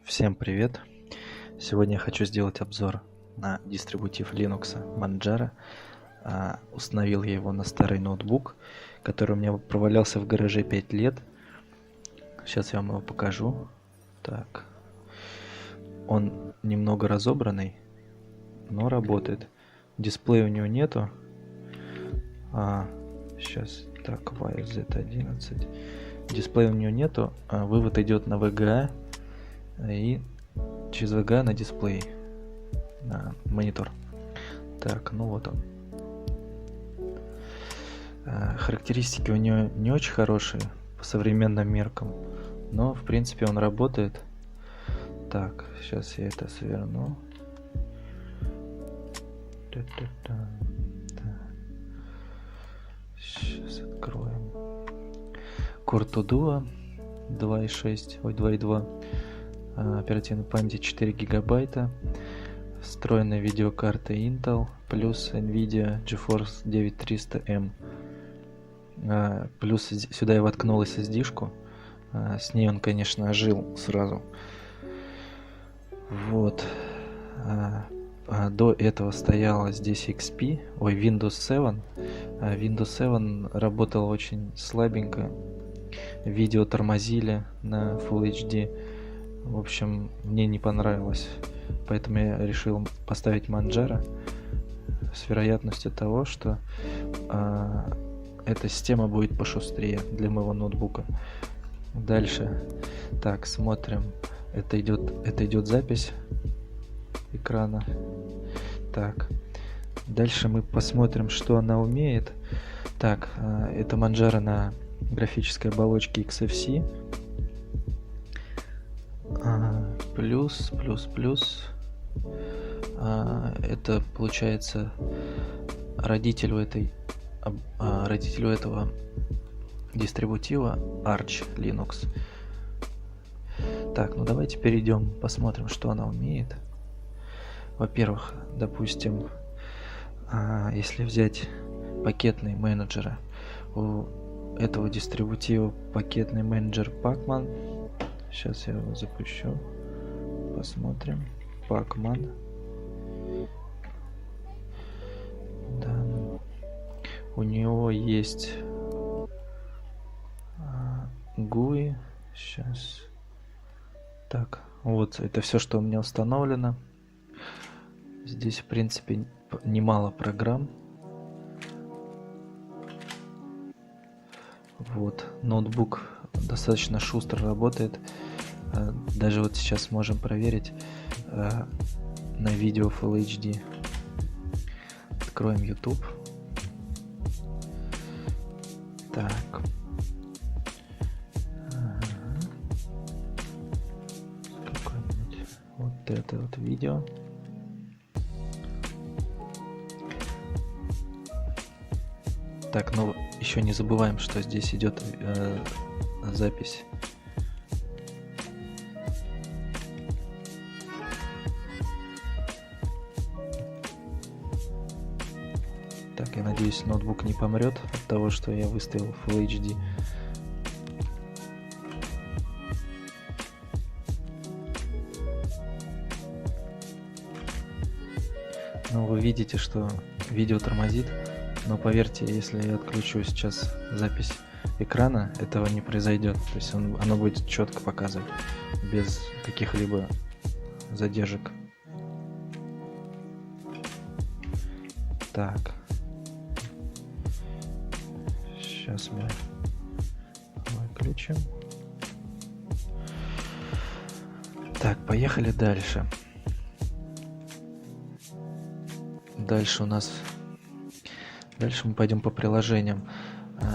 Всем привет! Сегодня я хочу сделать обзор на дистрибутив Linux Manjaro. Установил я его на старый ноутбук, который у меня провалялся в гараже 5 лет. Сейчас я вам его покажу. Так. Он немного разобранный, но работает. Дисплея у него нету. Сейчас. Так, YZ11. Дисплея у него нету. Вывод идет на VGA. И через VGA на дисплей, на монитор. Так, ну вот он. Характеристики у него не очень хорошие по современным меркам, но в принципе он работает. Так, сейчас я это сверну. Сейчас откроем. Core Duo 2.2. Оперативной памяти 4 гигабайта, встроенная видеокарта Intel плюс Nvidia GeForce 9300M. Плюс сюда я воткнул SSD-шку. С ней он, конечно, ожил сразу. Вот. До этого стояла здесь Windows 7. Windows 7 работал очень слабенько. Видео тормозили на Full HD. В общем, мне не понравилось, поэтому я решил поставить Manjaro с вероятностью того, что эта система будет пошустрее для моего ноутбука. Дальше, так, смотрим. Это идет запись экрана. Так, дальше мы посмотрим, что она умеет. Так, это Manjaro на графической оболочке XFC. Плюс. Это получается родителю этого дистрибутива Arch Linux. Так, ну давайте перейдем, посмотрим, что она умеет. Во-первых, допустим, если взять пакетные менеджеры, у этого дистрибутива пакетный менеджер Pacman. Сейчас я его запущу. Посмотрим. Pacman. Да. У него есть GUI. Сейчас. Так, вот это все, что у меня установлено. Здесь, в принципе, немало программ. Вот, ноутбук достаточно шустро работает. Даже вот сейчас можем проверить на видео Full HD. Откроем YouTube. Так. Какое-нибудь вот это вот видео. Так, ну еще не забываем, что здесь идет запись. Так, я надеюсь, ноутбук не помрет от того, что я выставил Full HD. Ну, вы видите, что видео тормозит. Но поверьте, если я отключу сейчас запись экрана, этого не произойдет. То есть оно будет четко показывать, без каких-либо задержек. Так. Сейчас мы выключим. Так, поехали дальше. Дальше мы пойдем по приложениям.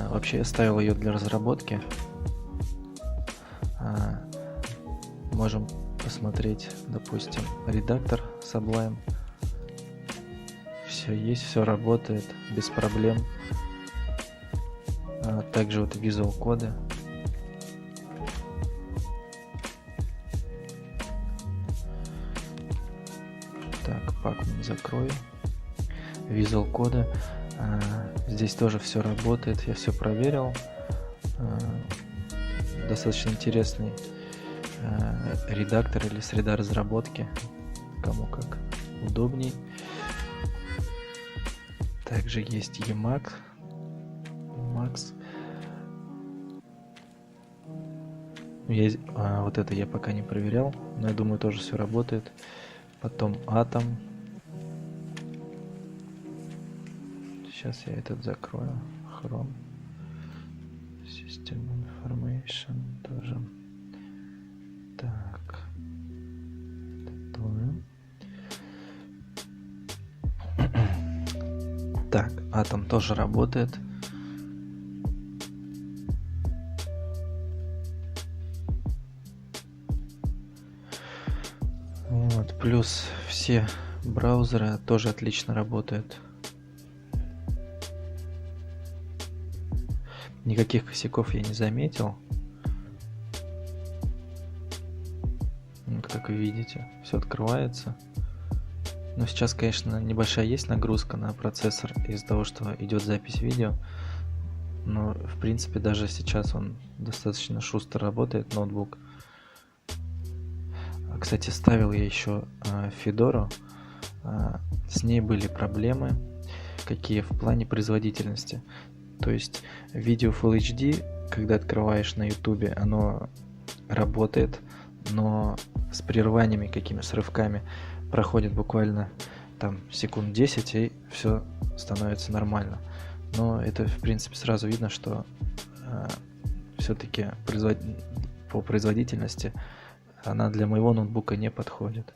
Вообще я ставил ее для разработки. Можем посмотреть, допустим, редактор Sublime. Все есть, все работает без проблем. Также вот Visual коды. Так, Pacman закрою. Visual коды. Здесь тоже все работает, я все проверил. Достаточно интересный редактор или среда разработки, кому как удобней. Также есть Emacs. Вот это я пока не проверял, но я думаю, тоже все работает. Потом Atom. Сейчас я этот закрою. Chrome. System Information тоже. Так. Так, Atom тоже работает. Вот, плюс все браузеры тоже отлично работают. Никаких косяков я не заметил. Вот, как вы видите, все открывается. Но сейчас, конечно, небольшая есть нагрузка на процессор из-за того, что идет запись видео. Но, в принципе, даже сейчас он достаточно шустро работает, ноутбук. Кстати, ставил я еще Fedora. С ней были проблемы. Какие? В плане производительности. То есть видео Full HD, когда открываешь на YouTube, оно работает, но с прерываниями, какими с рывками, проходит буквально там секунд 10, и все становится нормально. Но это, в принципе, сразу видно, что все-таки по производительности она для моего ноутбука не подходит.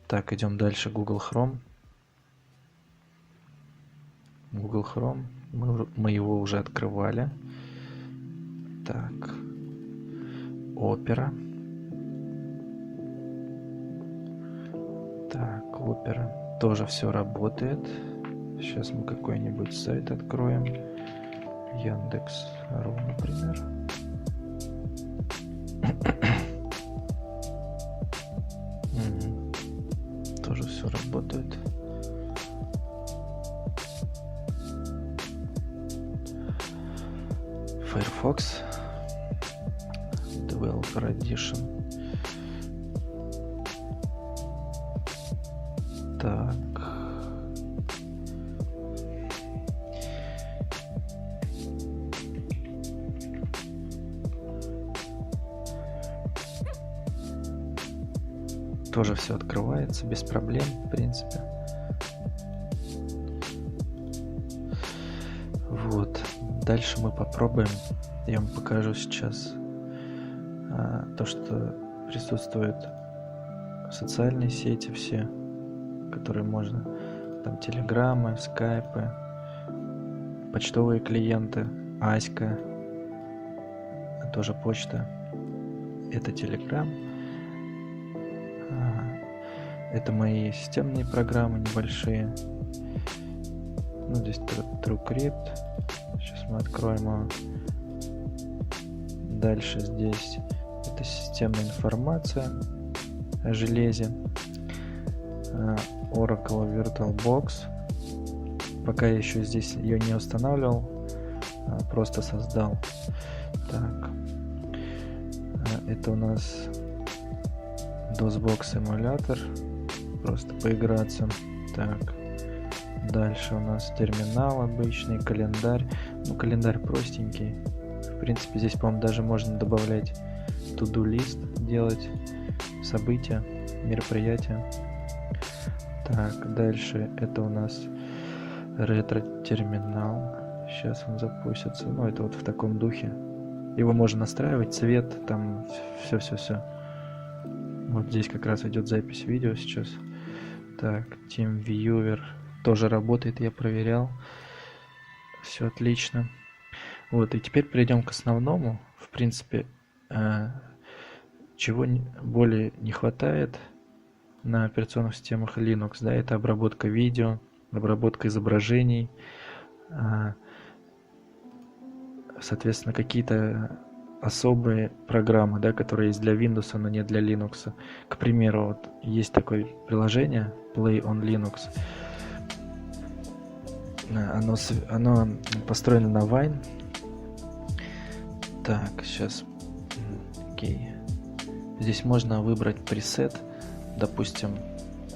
Так, идем дальше. Google Chrome. Google Chrome. Мы его уже открывали. Так. Opera. Так, Opera. Тоже все работает. Сейчас мы какой-нибудь сайт откроем. Яндекс.ру, например. Тоже все работает. Firefox Developer Edition. Так. Тоже все открывается без проблем, в принципе. Вот. Дальше мы попробуем. Я вам покажу сейчас то, что присутствуют социальные сети все, которые можно. Там телеграммы, скайпы, почтовые клиенты, Аська, тоже почта. Это телеграм. Это мои системные программы небольшие. Ну, здесь TrueCrypt. Сейчас мы откроем его. Дальше здесь это системная информация о железе. Oracle VirtualBox. Пока я еще здесь ее не устанавливал, просто создал. Так. Это у нас DOSBox эмулятор. Просто поиграться. Так. Дальше у нас терминал обычный, календарь. Ну, календарь простенький. В принципе, здесь, по-моему, даже можно добавлять to-do list, делать события, мероприятия. Так, дальше это у нас ретро-терминал. Сейчас он запустится. Ну, это вот в таком духе. Его можно настраивать, цвет, там все. Вот здесь как раз идет запись видео сейчас. Так, TeamViewer тоже работает, я проверял. Все отлично. Вот, и теперь перейдем к основному. В принципе, чего более не хватает на операционных системах Linux, да, это обработка видео, обработка изображений, соответственно, какие-то особые программы, да, которые есть для Windows, но не для Linux. К примеру, вот есть такое приложение Play on Linux. Оно построено на Wine. Так, сейчас. Окей. Здесь можно выбрать пресет, допустим,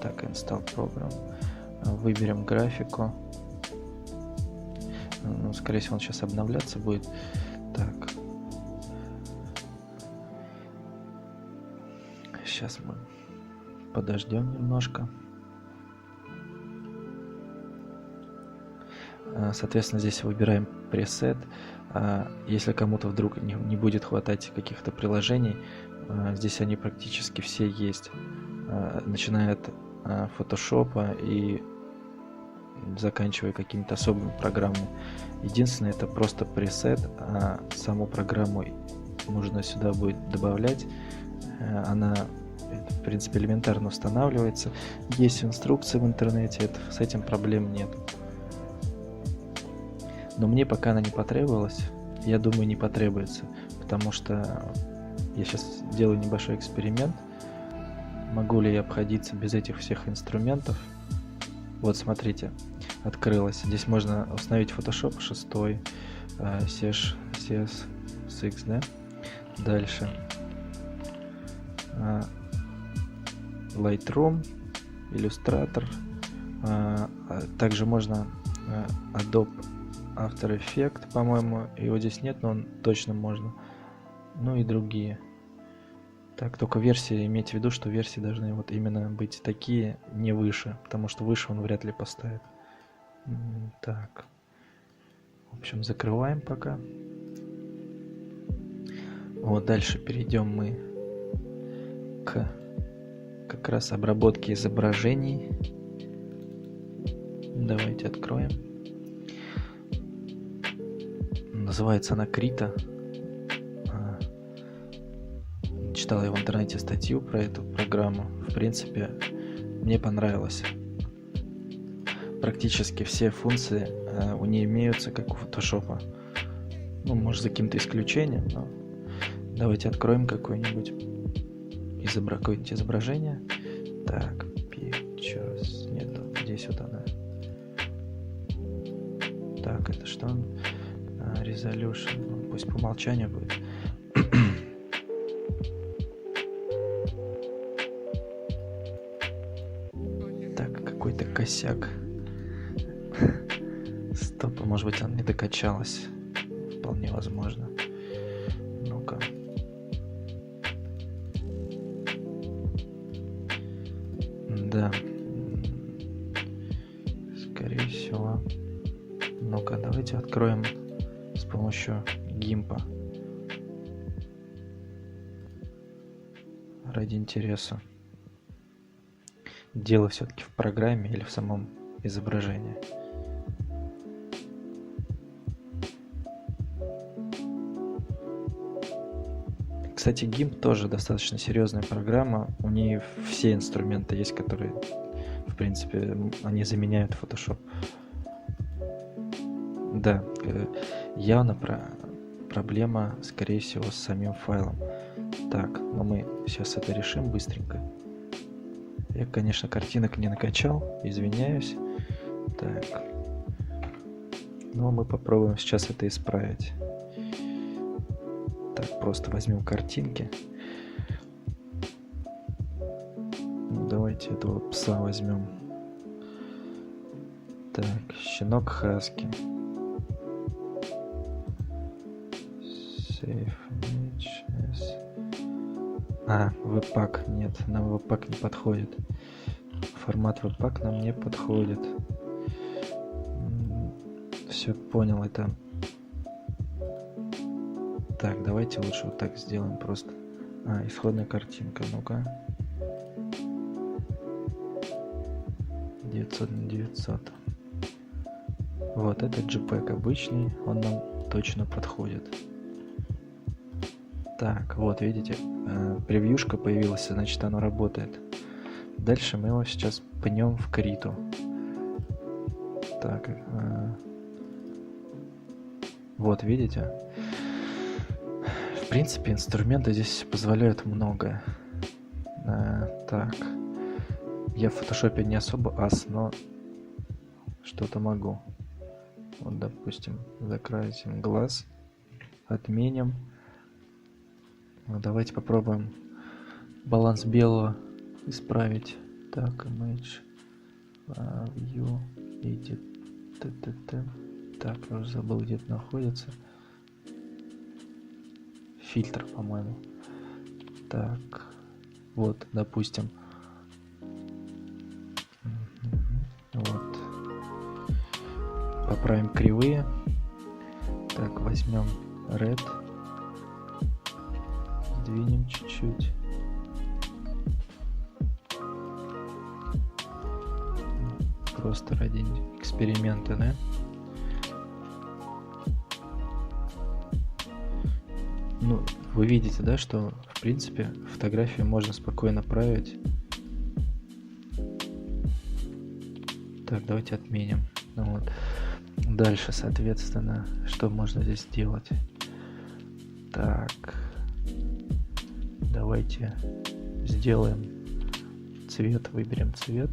так, install program, выберем графику, ну, скорее всего он сейчас обновляться будет, так, сейчас мы подождем немножко. Соответственно, здесь выбираем пресет. Если кому-то вдруг не будет хватать каких-то приложений, здесь они практически все есть, начиная от Photoshop и заканчивая какими-то особыми программами. Единственное, это просто пресет, а саму программу нужно сюда будет добавлять. Она, в принципе, элементарно устанавливается. Есть инструкции в интернете, с этим проблем нет. Но мне пока она не потребовалась, я думаю, не потребуется, потому что я сейчас делаю небольшой эксперимент. Могу ли я обходиться без этих всех инструментов? Вот смотрите, открылось. Здесь можно установить Photoshop 6, CS6, да? Дальше Lightroom, Illustrator. Также можно Adobe After Effects, по-моему, его здесь нет, но он точно можно. Ну и другие. Так, только версии, имейте в виду, что версии должны вот именно быть такие, не выше, потому что выше он вряд ли поставит. Так. В общем, закрываем пока. Вот дальше перейдем мы к как раз обработке изображений. Давайте откроем. Называется она Krita. Читал я в интернете статью про эту программу. В принципе, мне понравилось. Практически все функции у нее имеются, как у Photoshop. Ну, может, за каким-то исключением, но давайте откроем какое-нибудь изображение. Так, Pictures. Нету. Здесь вот она. Так, это что? Resolution. Ну, пусть по умолчанию будет. Так, какой-то косяк. Стоп, может быть, он не докачалась. Вполне возможно. Ну-ка. Да. Скорее всего. Ну-ка, давайте откроем с помощью гимпа. Ради интереса. Дело все-таки в программе или в самом изображении. Кстати, GIMP тоже достаточно серьезная программа. У нее все инструменты есть, которые, в принципе, они заменяют Photoshop. Да, явно проблема, скорее всего, с самим файлом. Так, но мы сейчас это решим быстренько. Я, конечно, картинок не накачал, извиняюсь. Так. Но мы попробуем сейчас это исправить. Так, просто возьмем картинки. Давайте этого пса возьмем. Так, щенок Хаски. Save images. Webpack. Нет, нам Webpack не подходит. Формат Webpack нам не подходит. Все, понял это. Так, давайте лучше вот так сделаем просто. Исходная картинка, ну-ка. 900 на 900. Вот, этот JPEG обычный, он нам точно подходит. Так, вот, видите, превьюшка появилась, значит, оно работает. Дальше мы его сейчас пнем в Криту. Так, вот, видите? В принципе, инструменты здесь позволяют многое. Так, я в Photoshop не особо ас, но что-то могу. Вот, допустим, закрасим глаз, отменим. Ну, давайте попробуем баланс белого исправить. Так, image, view, edit, Так, я уже забыл, где это находится. Фильтр, по-моему. Так, вот, допустим. Вот. Поправим кривые. Так, возьмем red. Сдвинем чуть-чуть. Просто ради эксперимента, да? Ну, вы видите, да, что в принципе фотографию можно спокойно править. Так, давайте отменим. Ну, вот. Дальше, соответственно, что можно здесь делать? Так, давайте сделаем цвет, выберем цвет.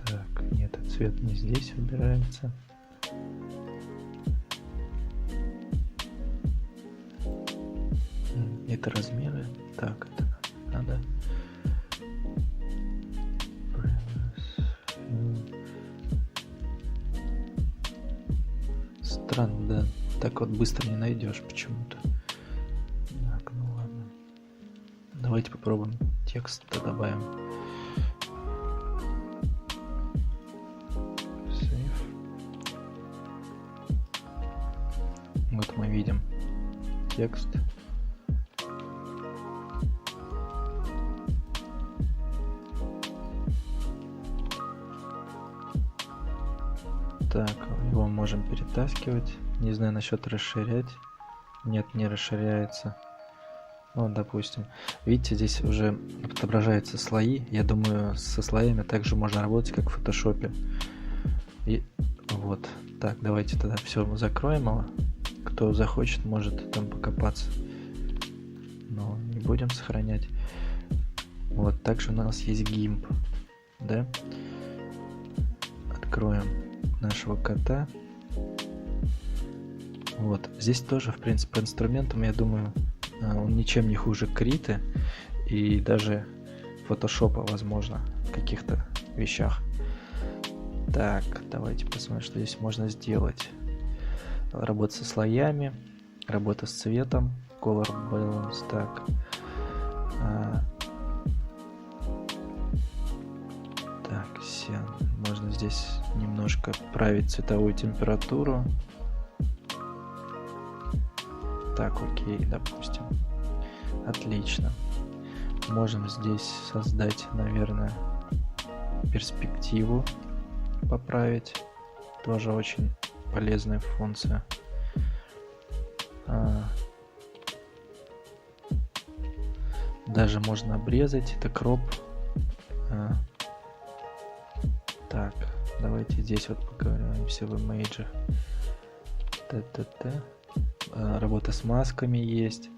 Так, нет, цвет не здесь выбирается. Это размеры. Так, это надо. Странно, да. Так вот быстро не найдешь почему-то. Так, ну ладно. Давайте попробуем текст добавим. Save. Вот мы видим текст. Так, его можем перетаскивать. Не знаю насчет расширять. Нет, не расширяется. Ну, допустим. Видите, здесь уже отображаются слои. Я думаю, со слоями также можно работать, как в фотошопе. И вот. Так, давайте тогда все закроем его. Кто захочет, может там покопаться. Но не будем сохранять. Вот, также у нас есть GIMP. Да? Откроем нашего кота. Вот, здесь тоже, в принципе, по инструментам, я думаю, он ничем не хуже Криты и даже фотошопа, возможно, в каких-то вещах. Так, давайте посмотрим, что здесь можно сделать. Работа со слоями, работа с цветом, color balance, так. Так, все. Можно здесь немножко править цветовую температуру. Так, окей, допустим. Отлично. Можем здесь создать, наверное, перспективу поправить. Тоже очень полезная функция. Даже можно обрезать. Это кроп. Так, давайте здесь вот поговоримся в имейджах. Работа с масками есть,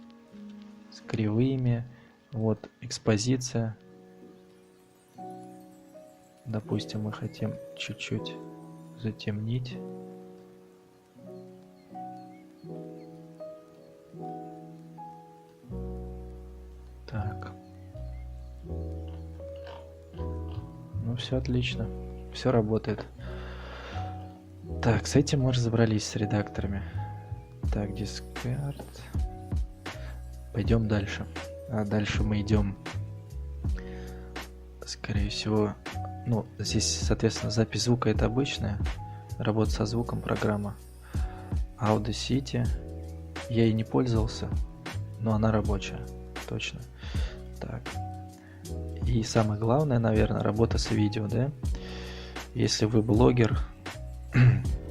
с кривыми. Вот экспозиция. Допустим, мы хотим чуть-чуть затемнить. Так. Ну, все отлично. Все работает. Так, с этим мы разобрались, с редакторами. Так, discard. Пойдем дальше. А дальше мы идем, скорее всего, ну, здесь, соответственно, запись звука это обычная. Работа со звуком программа Audacity. Я ей не пользовался, но она рабочая, точно. Так. И самое главное, наверное, работа с видео, да? Если вы блогер,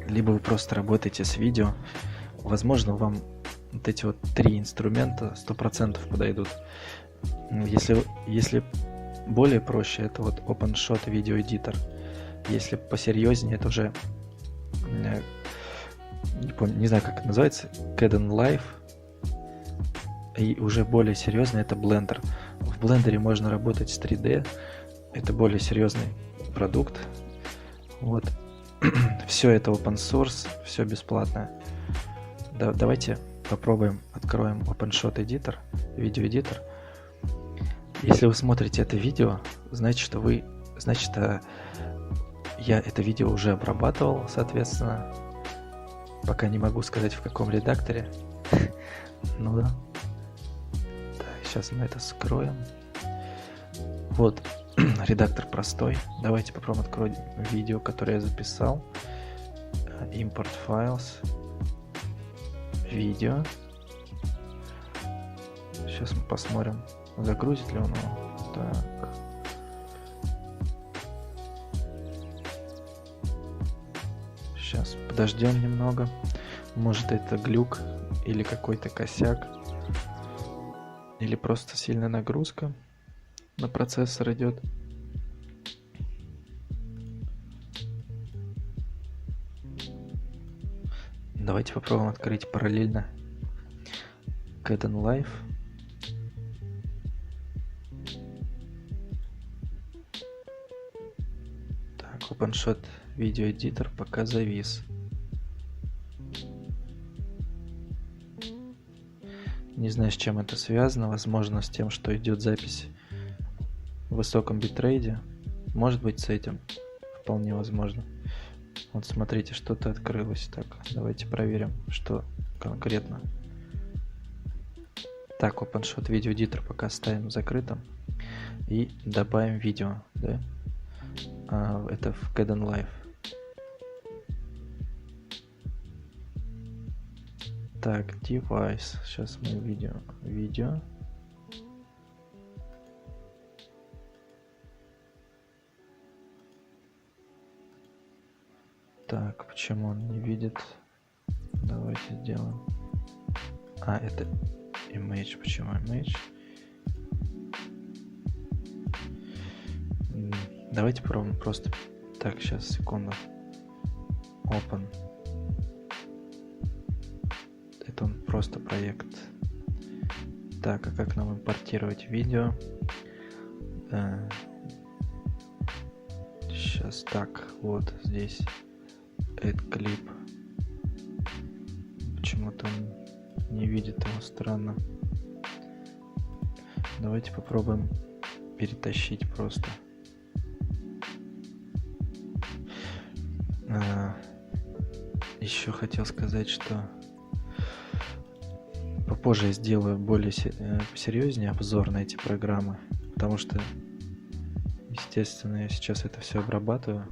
либо вы просто работаете с видео, возможно, вам вот эти вот 3 инструмента 100% подойдут. Если более проще, это вот OpenShot Video Editor. Если посерьезнее, это уже не помню, не знаю, как это называется, Caden Live. И уже более серьезно это Blender. В Blender можно работать с 3D. Это более серьезный продукт. Вот. Все это open source, все бесплатное. Давайте попробуем, откроем OpenShot Editor, видеоэдитор. Если вы смотрите это видео, значит, я это видео уже обрабатывал, соответственно. Пока не могу сказать, в каком редакторе. Ну да. Так, сейчас мы это скроем. Вот, редактор простой. Давайте попробуем открыть видео, которое я записал. Import files. Видео. Сейчас мы посмотрим, загрузит ли он его. Так. Сейчас подождем немного. Может, это глюк или какой-то косяк, или просто сильная нагрузка на процессор идет. Давайте попробуем открыть параллельно Kdenlive. Так, OpenShot Video Editor пока завис. Не знаю, с чем это связано. Возможно, с тем, что идет запись в высоком битрейте. Может быть, с этим. Вполне возможно. Вот смотрите, что-то открылось. Так, давайте проверим, что конкретно. Так, OpenShot Video Editor пока оставим закрытым. И добавим видео. Да? Это в Kdenlive. Так, device. Сейчас мы видео. Так, почему он не видит? Давайте сделаем. Это image. Почему image? Давайте попробуем просто. Так, сейчас, секунду. Open. Это он просто проект. Так, а как нам импортировать видео? Сейчас так, вот здесь add clip. Почему-то он не видит его, странно. Давайте попробуем перетащить просто. Еще хотел сказать, что попозже я сделаю более серьезнее обзор на эти программы, потому что, естественно, я сейчас это все обрабатываю.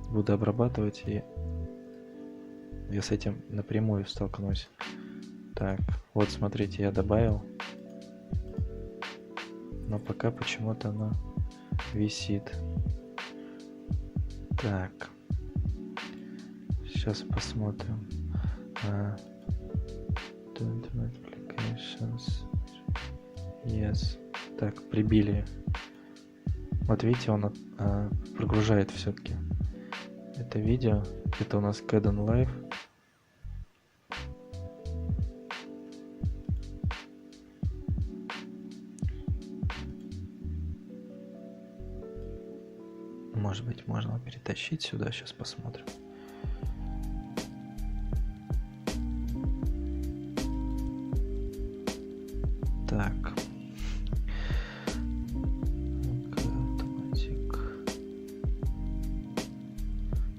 Буду обрабатывать, и я с этим напрямую столкнусь. Так, вот смотрите, я добавил, но пока почему-то оно висит. Так, сейчас посмотрим. Applications. Yes. Так, прибили. Вот видите, он прогружает все-таки это видео. Это у нас Kdenlive. Может быть, можно перетащить сюда. Сейчас посмотрим. Так.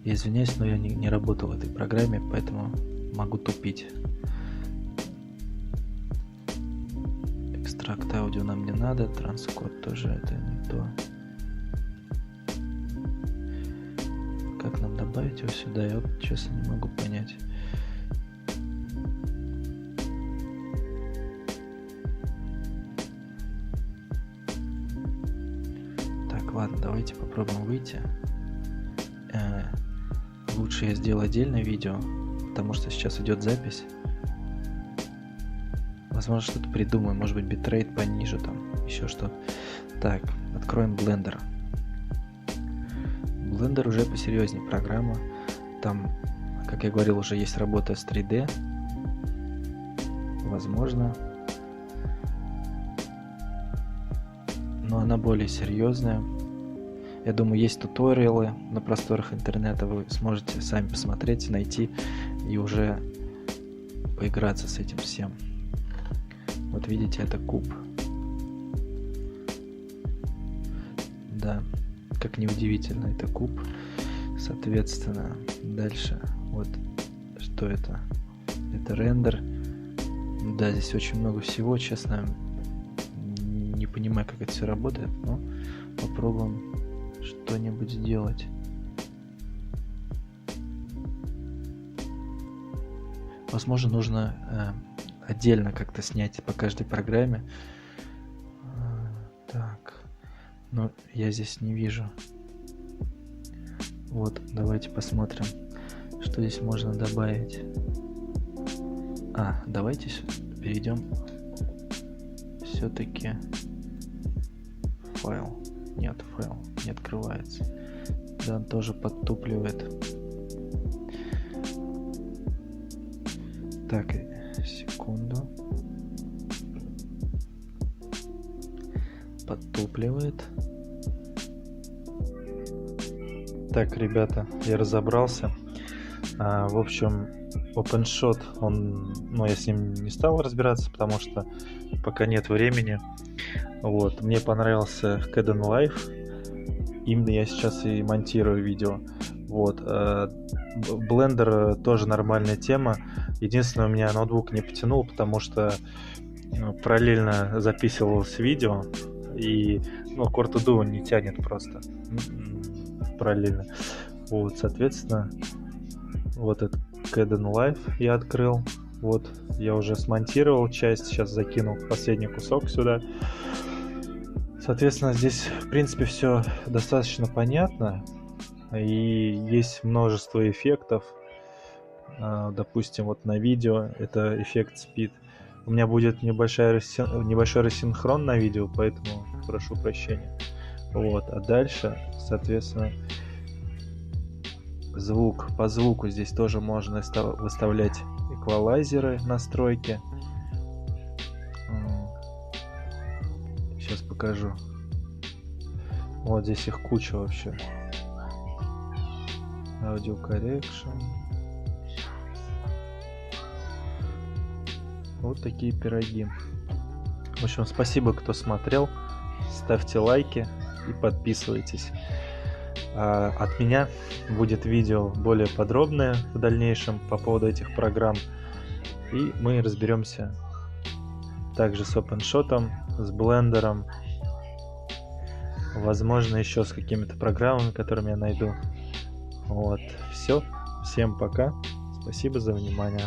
Я извиняюсь, но я не работал в этой программе, поэтому могу тупить. Экстракт аудио нам не надо, транскод тоже это не то. Как нам добавить его сюда, я вот честно не могу понять. Так, ладно, давайте попробуем выйти. Лучше я сделаю отдельное видео, потому что сейчас идет запись. Возможно, что-то придумаю, может быть, битрейт пониже, там, еще что. Так, откроем Blender. Blender уже посерьезнее программа. Там, как я говорил, уже есть работа с 3D. Возможно. Но она более серьезная. Я думаю, есть туториалы на просторах интернета, вы сможете сами посмотреть, найти и уже поиграться с этим всем. Вот видите, это куб. Да, как неудивительно, это куб. Соответственно, дальше вот что это? Это рендер. Да, здесь очень много всего, честно. Не понимаю, как это все работает, но попробуем что-нибудь сделать. Возможно, нужно отдельно как-то снять по каждой программе. Так, но я здесь не вижу. Вот, давайте посмотрим, что здесь можно добавить. Давайте перейдем все-таки файл. Нет, файл не открывается. Да, он тоже подтупливает. Так, секунду. Подтупливает. Так, ребята, я разобрался. В общем, OpenShot, я с ним не стал разбираться, потому что пока нет времени. Вот, мне понравился Kdenlive. Именно я сейчас и монтирую видео. Вот, Blender тоже нормальная тема. Единственное, у меня ноутбук не потянул, потому что параллельно записывалось видео, и Core To Do не тянет просто параллельно. Вот, соответственно, вот этот Kdenlive я открыл. Вот, я уже смонтировал часть, сейчас закинул последний кусок сюда. Соответственно, здесь, в принципе, все достаточно понятно. И есть множество эффектов. Допустим, вот на видео это эффект Speed. У меня будет небольшой рассинхрон на видео, поэтому прошу прощения. Вот, а дальше, соответственно, звук. По звуку здесь тоже можно выставлять эквалайзеры, настройки. Сейчас покажу. Вот здесь их куча вообще. Audio Correction. Вот такие пироги. В общем, спасибо, кто смотрел. Ставьте лайки и подписывайтесь. От меня будет видео более подробное в дальнейшем по поводу этих программ. И мы разберемся также с OpenShot, с Blender, возможно, еще с какими-то программами, которыми я найду. Вот, все. Всем пока. Спасибо за внимание.